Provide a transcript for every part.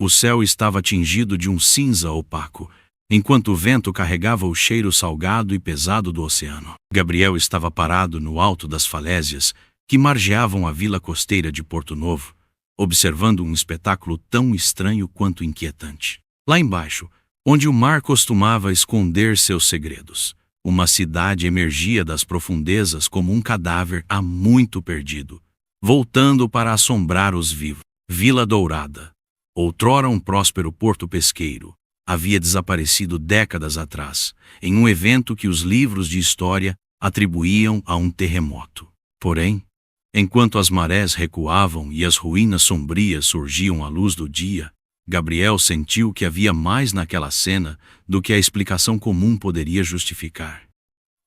O céu estava tingido de um cinza opaco, enquanto o vento carregava o cheiro salgado e pesado do oceano. Gabriel estava parado no alto das falésias que margeavam a vila costeira de Porto Novo, observando um espetáculo tão estranho quanto inquietante. Lá embaixo, onde o mar costumava esconder seus segredos, uma cidade emergia das profundezas como um cadáver há muito perdido, voltando para assombrar os vivos. Vila Dourada, outrora um próspero porto pesqueiro, havia desaparecido décadas atrás, em um evento que os livros de história atribuíam a um terremoto. Porém, enquanto as marés recuavam e as ruínas sombrias surgiam à luz do dia, Gabriel sentiu que havia mais naquela cena do que a explicação comum poderia justificar.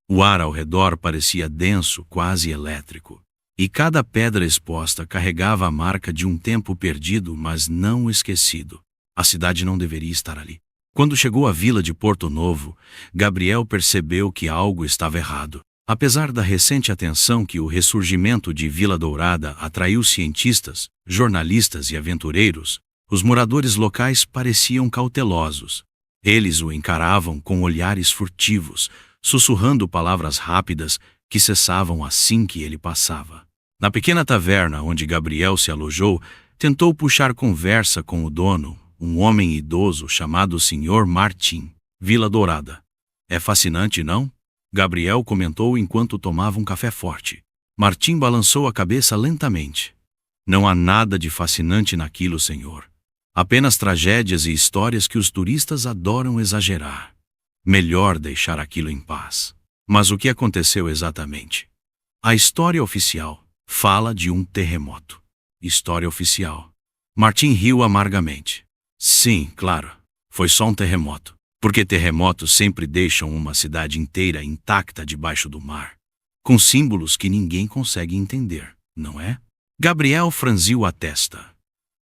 O ar ao redor parecia denso, quase elétrico, e cada pedra exposta carregava a marca de um tempo perdido, mas não esquecido. A cidade não deveria estar ali. Quando chegou à vila de Porto Novo, Gabriel percebeu que algo estava errado. Apesar da recente atenção que o ressurgimento de Vila Dourada atraiu cientistas, jornalistas e aventureiros, os moradores locais pareciam cautelosos. Eles o encaravam com olhares furtivos, sussurrando palavras rápidas que cessavam assim que ele passava. Na pequena taverna onde Gabriel se alojou, tentou puxar conversa com o dono, um homem idoso chamado Sr. Martim. Vila Dourada. É fascinante, não? Gabriel comentou enquanto tomava um café forte. Martim balançou a cabeça lentamente. Não há nada de fascinante naquilo, senhor. Apenas tragédias e histórias que os turistas adoram exagerar. Melhor deixar aquilo em paz. Mas o que aconteceu exatamente? A história oficial fala de um terremoto. História oficial. Martim riu amargamente. Sim, claro. Foi só um terremoto. Porque terremotos sempre deixam uma cidade inteira intacta debaixo do mar, com símbolos que ninguém consegue entender, não é? Gabriel franziu a testa.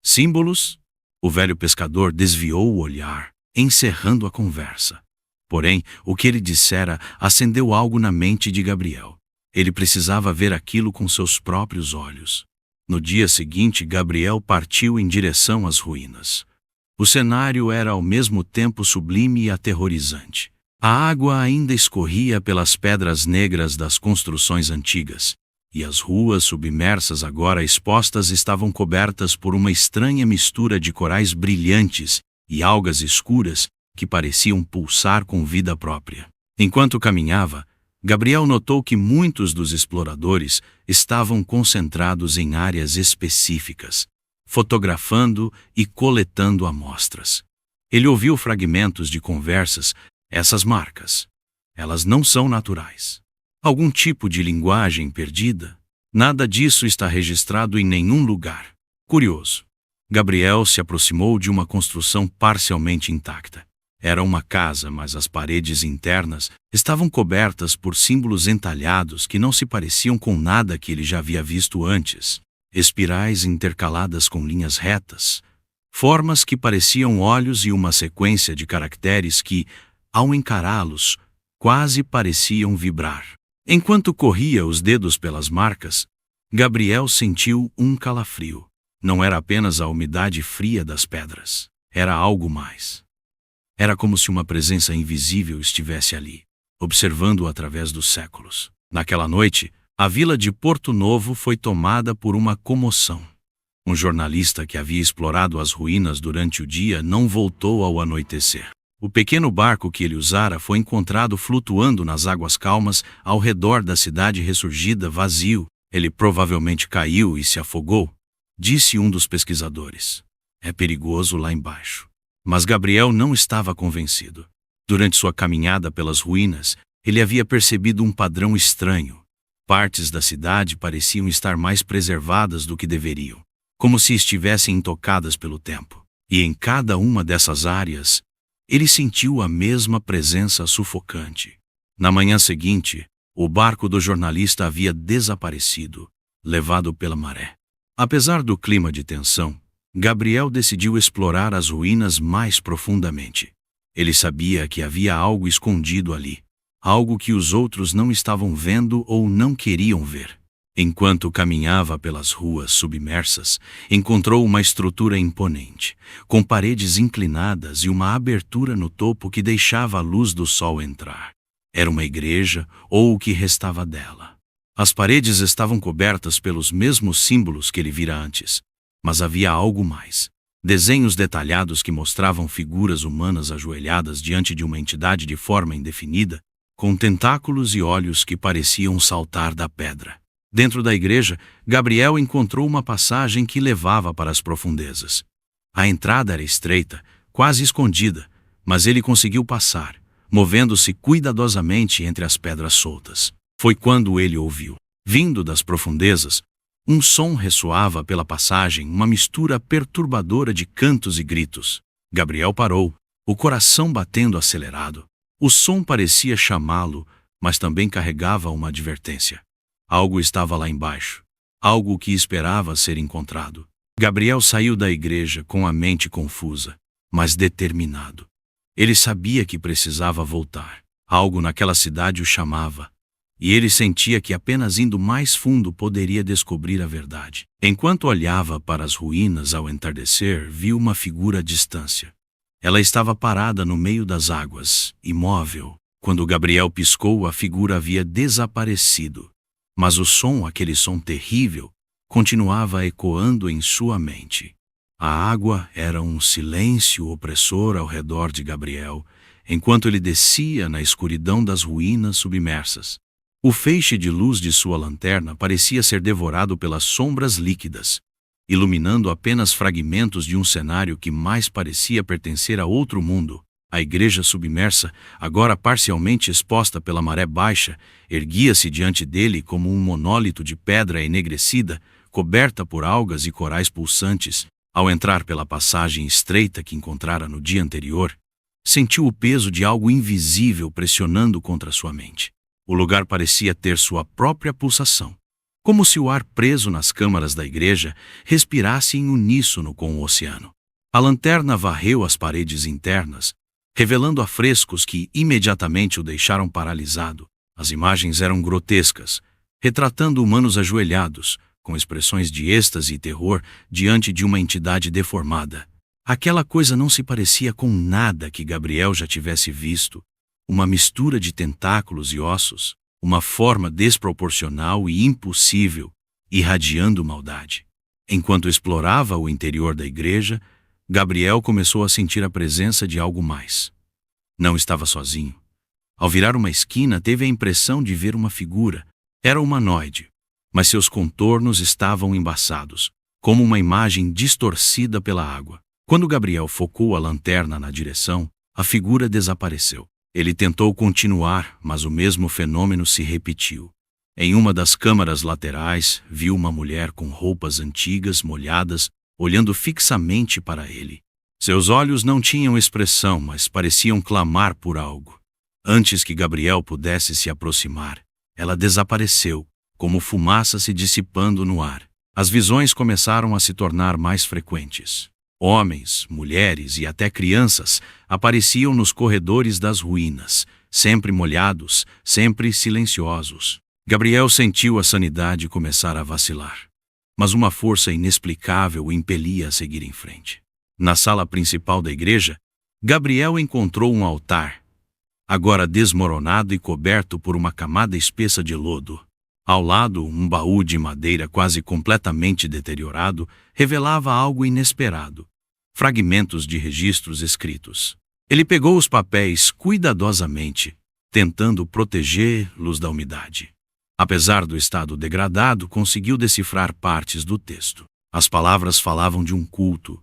Símbolos? O velho pescador desviou o olhar, encerrando a conversa. Porém, o que ele dissera acendeu algo na mente de Gabriel. Ele precisava ver aquilo com seus próprios olhos. No dia seguinte, Gabriel partiu em direção às ruínas. O cenário era ao mesmo tempo sublime e aterrorizante. A água ainda escorria pelas pedras negras das construções antigas, e as ruas submersas agora expostas estavam cobertas por uma estranha mistura de corais brilhantes e algas escuras que pareciam pulsar com vida própria. Enquanto caminhava, Gabriel notou que muitos dos exploradores estavam concentrados em áreas específicas, fotografando e coletando amostras. Ele ouviu fragmentos de conversas. Essas marcas, elas não são naturais. Algum tipo de linguagem perdida? Nada disso está registrado em nenhum lugar. Curioso. Gabriel se aproximou de uma construção parcialmente intacta. Era uma casa, mas as paredes internas estavam cobertas por símbolos entalhados que não se pareciam com nada que ele já havia visto antes. Espirais intercaladas com linhas retas, formas que pareciam olhos e uma sequência de caracteres que, ao encará-los, quase pareciam vibrar. Enquanto corria os dedos pelas marcas, Gabriel sentiu um calafrio. Não era apenas a umidade fria das pedras, era algo mais. Era como se uma presença invisível estivesse ali, observando-o através dos séculos. Naquela noite, a vila de Porto Novo foi tomada por uma comoção. Um jornalista que havia explorado as ruínas durante o dia não voltou ao anoitecer. O pequeno barco que ele usara foi encontrado flutuando nas águas calmas ao redor da cidade ressurgida, vazio. Ele provavelmente caiu e se afogou, disse um dos pesquisadores. É perigoso lá embaixo. Mas Gabriel não estava convencido. Durante sua caminhada pelas ruínas, ele havia percebido um padrão estranho. Partes da cidade pareciam estar mais preservadas do que deveriam, como se estivessem intocadas pelo tempo. E em cada uma dessas áreas, ele sentiu a mesma presença sufocante. Na manhã seguinte, o barco do jornalista havia desaparecido, levado pela maré. Apesar do clima de tensão, Gabriel decidiu explorar as ruínas mais profundamente. Ele sabia que havia algo escondido ali, algo que os outros não estavam vendo ou não queriam ver. Enquanto caminhava pelas ruas submersas, encontrou uma estrutura imponente, com paredes inclinadas e uma abertura no topo que deixava a luz do sol entrar. Era uma igreja ou o que restava dela. As paredes estavam cobertas pelos mesmos símbolos que ele vira antes, mas havia algo mais. Desenhos detalhados que mostravam figuras humanas ajoelhadas diante de uma entidade de forma indefinida, com tentáculos e olhos que pareciam saltar da pedra. Dentro da igreja, Gabriel encontrou uma passagem que levava para as profundezas. A entrada era estreita, quase escondida, mas ele conseguiu passar, movendo-se cuidadosamente entre as pedras soltas. Foi quando ele ouviu, vindo das profundezas, um som ressoava pela passagem, uma mistura perturbadora de cantos e gritos. Gabriel parou, o coração batendo acelerado. O som parecia chamá-lo, mas também carregava uma advertência. Algo estava lá embaixo, algo que esperava ser encontrado. Gabriel saiu da igreja com a mente confusa, mas determinado. Ele sabia que precisava voltar. Algo naquela cidade o chamava, e ele sentia que apenas indo mais fundo poderia descobrir a verdade. Enquanto olhava para as ruínas ao entardecer, viu uma figura à distância. Ela estava parada no meio das águas, imóvel. Quando Gabriel piscou, a figura havia desaparecido. Mas o som, aquele som terrível, continuava ecoando em sua mente. A água era um silêncio opressor ao redor de Gabriel, enquanto ele descia na escuridão das ruínas submersas. O feixe de luz de sua lanterna parecia ser devorado pelas sombras líquidas, iluminando apenas fragmentos de um cenário que mais parecia pertencer a outro mundo. A igreja submersa, agora parcialmente exposta pela maré baixa, erguia-se diante dele como um monólito de pedra enegrecida, coberta por algas e corais pulsantes. Ao entrar pela passagem estreita que encontrara no dia anterior, sentiu o peso de algo invisível pressionando contra sua mente. O lugar parecia ter sua própria pulsação, como se o ar preso nas câmaras da igreja respirasse em uníssono com o oceano. A lanterna varreu as paredes internas, revelando afrescos que imediatamente o deixaram paralisado. As imagens eram grotescas, retratando humanos ajoelhados, com expressões de êxtase e terror diante de uma entidade deformada. Aquela coisa não se parecia com nada que Gabriel já tivesse visto. Uma mistura de tentáculos e ossos, uma forma desproporcional e impossível, irradiando maldade. Enquanto explorava o interior da igreja, Gabriel começou a sentir a presença de algo mais. Não estava sozinho. Ao virar uma esquina, teve a impressão de ver uma figura. Era humanoide, mas seus contornos estavam embaçados, como uma imagem distorcida pela água. Quando Gabriel focou a lanterna na direção, a figura desapareceu. Ele tentou continuar, mas o mesmo fenômeno se repetiu. Em uma das câmaras laterais, viu uma mulher com roupas antigas, molhadas, olhando fixamente para ele. Seus olhos não tinham expressão, mas pareciam clamar por algo. Antes que Gabriel pudesse se aproximar, ela desapareceu, como fumaça se dissipando no ar. As visões começaram a se tornar mais frequentes. Homens, mulheres e até crianças apareciam nos corredores das ruínas, sempre molhados, sempre silenciosos. Gabriel sentiu a sanidade começar a vacilar, mas uma força inexplicável o impelia a seguir em frente. Na sala principal da igreja, Gabriel encontrou um altar, agora desmoronado e coberto por uma camada espessa de lodo. Ao lado, um baú de madeira quase completamente deteriorado revelava algo inesperado. Fragmentos de registros escritos. Ele pegou os papéis cuidadosamente, tentando protegê-los da umidade. Apesar do estado degradado, conseguiu decifrar partes do texto. As palavras falavam de um culto,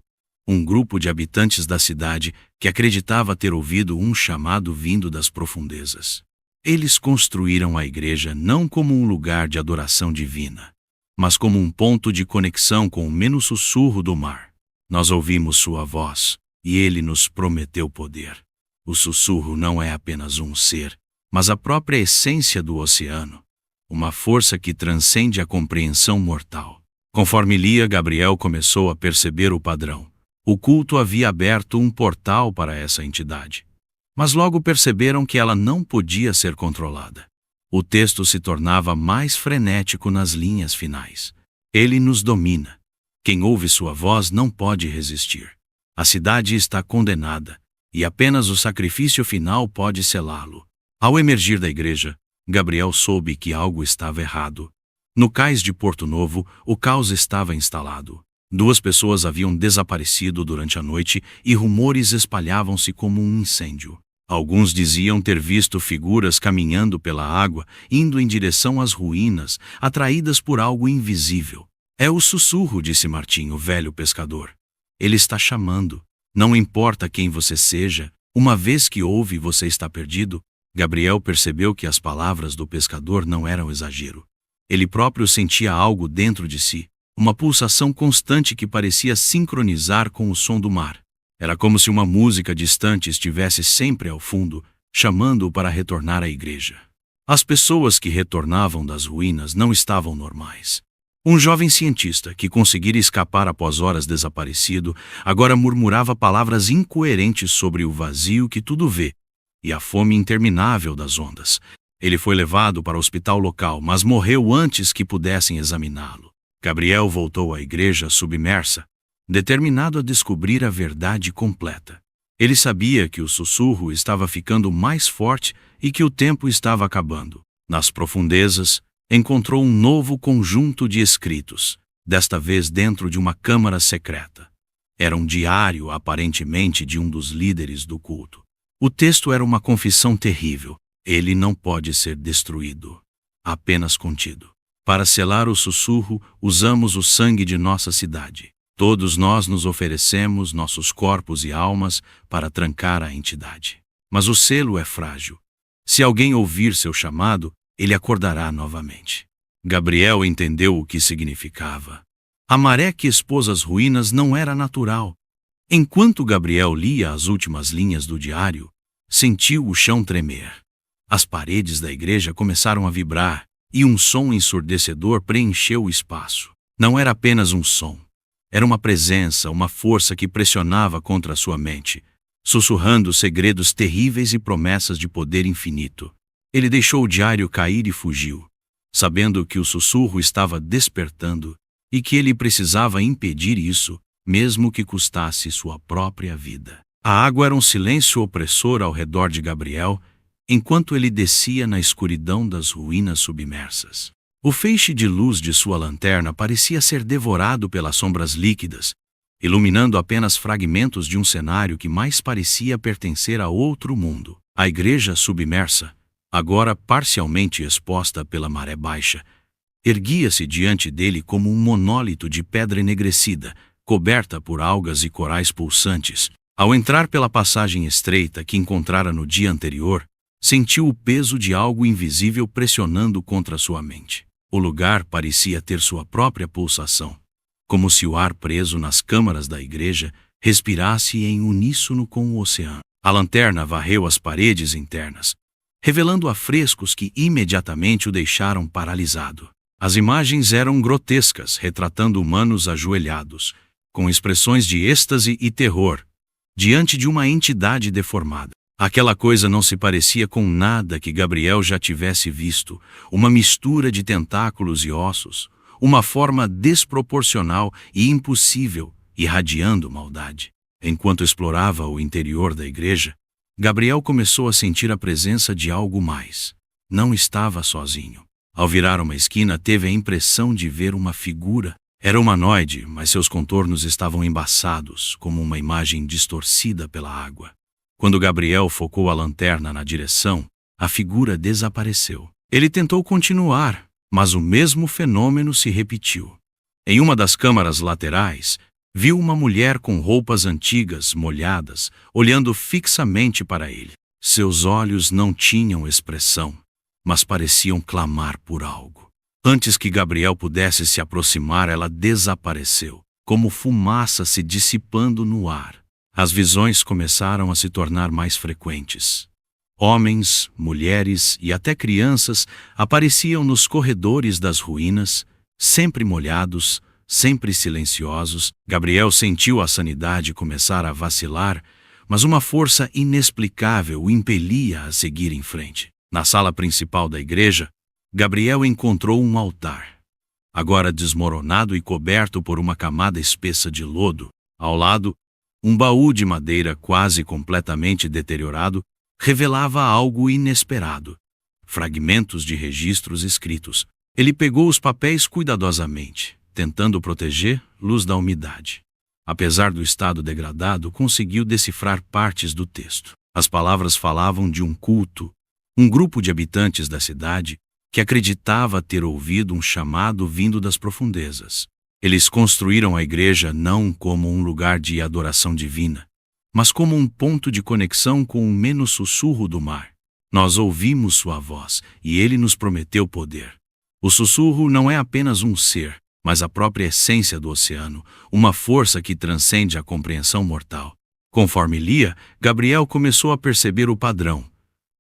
um grupo de habitantes da cidade que acreditava ter ouvido um chamado vindo das profundezas. Eles construíram a igreja não como um lugar de adoração divina, mas como um ponto de conexão com o menos sussurro do mar. Nós ouvimos sua voz, e ele nos prometeu poder. O sussurro não é apenas um ser, mas a própria essência do oceano, uma força que transcende a compreensão mortal. Conforme lia, Gabriel começou a perceber o padrão. O culto havia aberto um portal para essa entidade. Mas logo perceberam que ela não podia ser controlada. O texto se tornava mais frenético nas linhas finais. Ele nos domina. Quem ouve sua voz não pode resistir. A cidade está condenada, e apenas o sacrifício final pode selá-lo. Ao emergir da igreja, Gabriel soube que algo estava errado. No cais de Porto Novo, o caos estava instalado. 2 pessoas haviam desaparecido durante a noite e rumores espalhavam-se como um incêndio. Alguns diziam ter visto figuras caminhando pela água, indo em direção às ruínas, atraídas por algo invisível. É o sussurro, disse Martim, o velho pescador. Ele está chamando. Não importa quem você seja, uma vez que ouve, você está perdido. Gabriel percebeu que as palavras do pescador não eram exagero. Ele próprio sentia algo dentro de si, uma pulsação constante que parecia sincronizar com o som do mar. Era como se uma música distante estivesse sempre ao fundo, chamando-o para retornar à igreja. As pessoas que retornavam das ruínas não estavam normais. Um jovem cientista, que conseguira escapar após horas desaparecido, agora murmurava palavras incoerentes sobre o vazio que tudo vê e a fome interminável das ondas. Ele foi levado para o hospital local, mas morreu antes que pudessem examiná-lo. Gabriel voltou à igreja submersa, determinado a descobrir a verdade completa. Ele sabia que o sussurro estava ficando mais forte e que o tempo estava acabando. Nas profundezas, encontrou um novo conjunto de escritos, desta vez dentro de uma câmara secreta. Era um diário, aparentemente, de um dos líderes do culto. O texto era uma confissão terrível. Ele não pode ser destruído, apenas contido. Para selar o sussurro, usamos o sangue de nossa cidade. Todos nós nos oferecemos nossos corpos e almas para trancar a entidade. Mas o selo é frágil. Se alguém ouvir seu chamado, ele acordará novamente. Gabriel entendeu o que significava. A maré que expôs as ruínas não era natural. Enquanto Gabriel lia as últimas linhas do diário, sentiu o chão tremer. As paredes da igreja começaram a vibrar, e um som ensurdecedor preencheu o espaço. Não era apenas um som. Era uma presença, uma força que pressionava contra a sua mente, sussurrando segredos terríveis e promessas de poder infinito. Ele deixou o diário cair e fugiu, sabendo que o sussurro estava despertando e que ele precisava impedir isso, mesmo que custasse sua própria vida. A água era um silêncio opressor ao redor de Gabriel, enquanto ele descia na escuridão das ruínas submersas. O feixe de luz de sua lanterna parecia ser devorado pelas sombras líquidas, iluminando apenas fragmentos de um cenário que mais parecia pertencer a outro mundo. A igreja submersa, agora parcialmente exposta pela maré baixa, erguia-se diante dele como um monólito de pedra enegrecida, coberta por algas e corais pulsantes. Ao entrar pela passagem estreita que encontrara no dia anterior, sentiu o peso de algo invisível pressionando contra sua mente. O lugar parecia ter sua própria pulsação, como se o ar preso nas câmaras da igreja respirasse em uníssono com o oceano. A lanterna varreu as paredes internas, revelando afrescos que imediatamente o deixaram paralisado. As imagens eram grotescas, retratando humanos ajoelhados, com expressões de êxtase e terror, diante de uma entidade deformada. Aquela coisa não se parecia com nada que Gabriel já tivesse visto, uma mistura de tentáculos e ossos, uma forma desproporcional e impossível, irradiando maldade. Enquanto explorava o interior da igreja, Gabriel começou a sentir a presença de algo mais. Não estava sozinho. Ao virar uma esquina, teve a impressão de ver uma figura. Era humanoide, mas seus contornos estavam embaçados, como uma imagem distorcida pela água. Quando Gabriel focou a lanterna na direção, a figura desapareceu. Ele tentou continuar, mas o mesmo fenômeno se repetiu. Em uma das câmaras laterais, viu uma mulher com roupas antigas, molhadas, olhando fixamente para ele. Seus olhos não tinham expressão, mas pareciam clamar por algo. Antes que Gabriel pudesse se aproximar, ela desapareceu, como fumaça se dissipando no ar. As visões começaram a se tornar mais frequentes. Homens, mulheres e até crianças apareciam nos corredores das ruínas, sempre molhados, sempre silenciosos. Gabriel sentiu a sanidade começar a vacilar, mas uma força inexplicável o impelia a seguir em frente. Na sala principal da igreja, Gabriel encontrou um altar, agora desmoronado e coberto por uma camada espessa de lodo. Ao lado, um baú de madeira quase completamente deteriorado revelava algo inesperado: fragmentos de registros escritos. Ele pegou os papéis cuidadosamente, tentando proteger luz da umidade. Apesar do estado degradado, conseguiu decifrar partes do texto. As palavras falavam de um culto, um grupo de habitantes da cidade que acreditava ter ouvido um chamado vindo das profundezas. Eles construíram a igreja não como um lugar de adoração divina, mas como um ponto de conexão com o menos sussurro do mar. Nós ouvimos sua voz e ele nos prometeu poder. O sussurro não é apenas um ser, mas a própria essência do oceano, uma força que transcende a compreensão mortal. Conforme lia, Gabriel começou a perceber o padrão.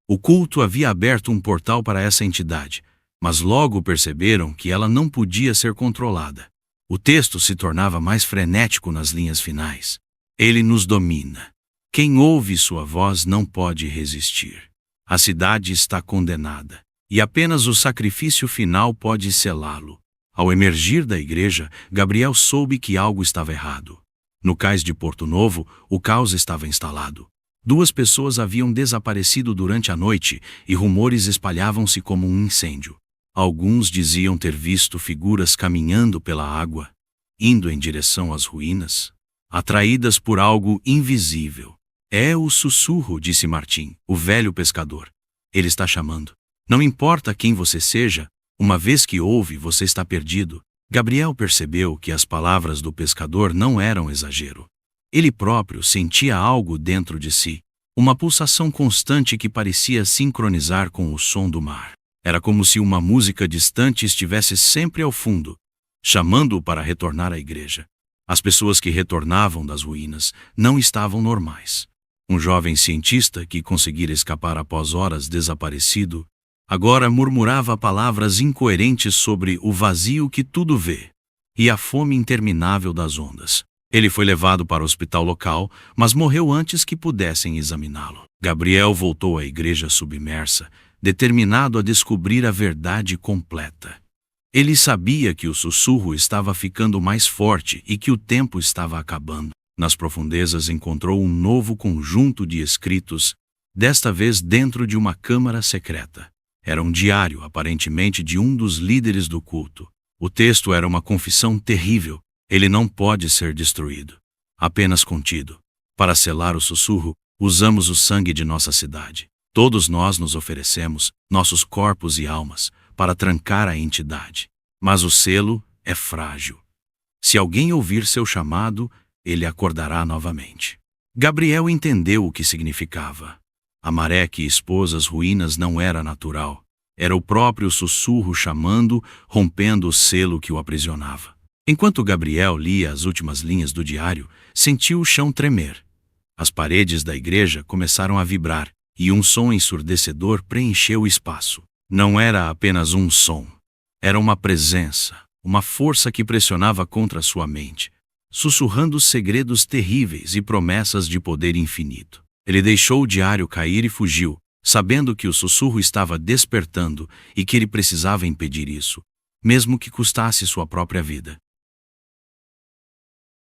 O culto havia aberto um portal para essa entidade, mas logo perceberam que ela não podia ser controlada. O texto se tornava mais frenético nas linhas finais. Ele nos domina. Quem ouve sua voz não pode resistir. A cidade está condenada, e apenas o sacrifício final pode selá-lo. Ao emergir da igreja, Gabriel soube que algo estava errado. No cais de Porto Novo, o caos estava instalado. 2 pessoas haviam desaparecido durante a noite e rumores espalhavam-se como um incêndio. Alguns diziam ter visto figuras caminhando pela água, indo em direção às ruínas, atraídas por algo invisível. É o sussurro, disse Martim, o velho pescador. Ele está chamando. Não importa quem você seja, uma vez que ouve, você está perdido. Gabriel percebeu que as palavras do pescador não eram exagero. Ele próprio sentia algo dentro de si, uma pulsação constante que parecia sincronizar com o som do mar. Era como se uma música distante estivesse sempre ao fundo, chamando-o para retornar à igreja. As pessoas que retornavam das ruínas não estavam normais. Um jovem cientista que conseguira escapar após horas desaparecido, agora murmurava palavras incoerentes sobre o vazio que tudo vê e a fome interminável das ondas. Ele foi levado para o hospital local, mas morreu antes que pudessem examiná-lo. Gabriel voltou à igreja submersa, determinado a descobrir a verdade completa. Ele sabia que o sussurro estava ficando mais forte e que o tempo estava acabando. Nas profundezas encontrou um novo conjunto de escritos, desta vez dentro de uma câmara secreta. Era um diário, aparentemente de um dos líderes do culto. O texto era uma confissão terrível. Ele não pode ser destruído, apenas contido. Para selar o sussurro, usamos o sangue de nossa cidade. Todos nós nos oferecemos, nossos corpos e almas, para trancar a entidade. Mas o selo é frágil. Se alguém ouvir seu chamado, ele acordará novamente. Gabriel entendeu o que significava. A maré que expôs as ruínas não era natural. Era o próprio sussurro chamando, rompendo o selo que o aprisionava. Enquanto Gabriel lia as últimas linhas do diário, sentiu o chão tremer. As paredes da igreja começaram a vibrar, e um som ensurdecedor preencheu o espaço. Não era apenas um som. Era uma presença, uma força que pressionava contra sua mente, sussurrando segredos terríveis e promessas de poder infinito. Ele deixou o diário cair e fugiu, sabendo que o sussurro estava despertando e que ele precisava impedir isso, mesmo que custasse sua própria vida.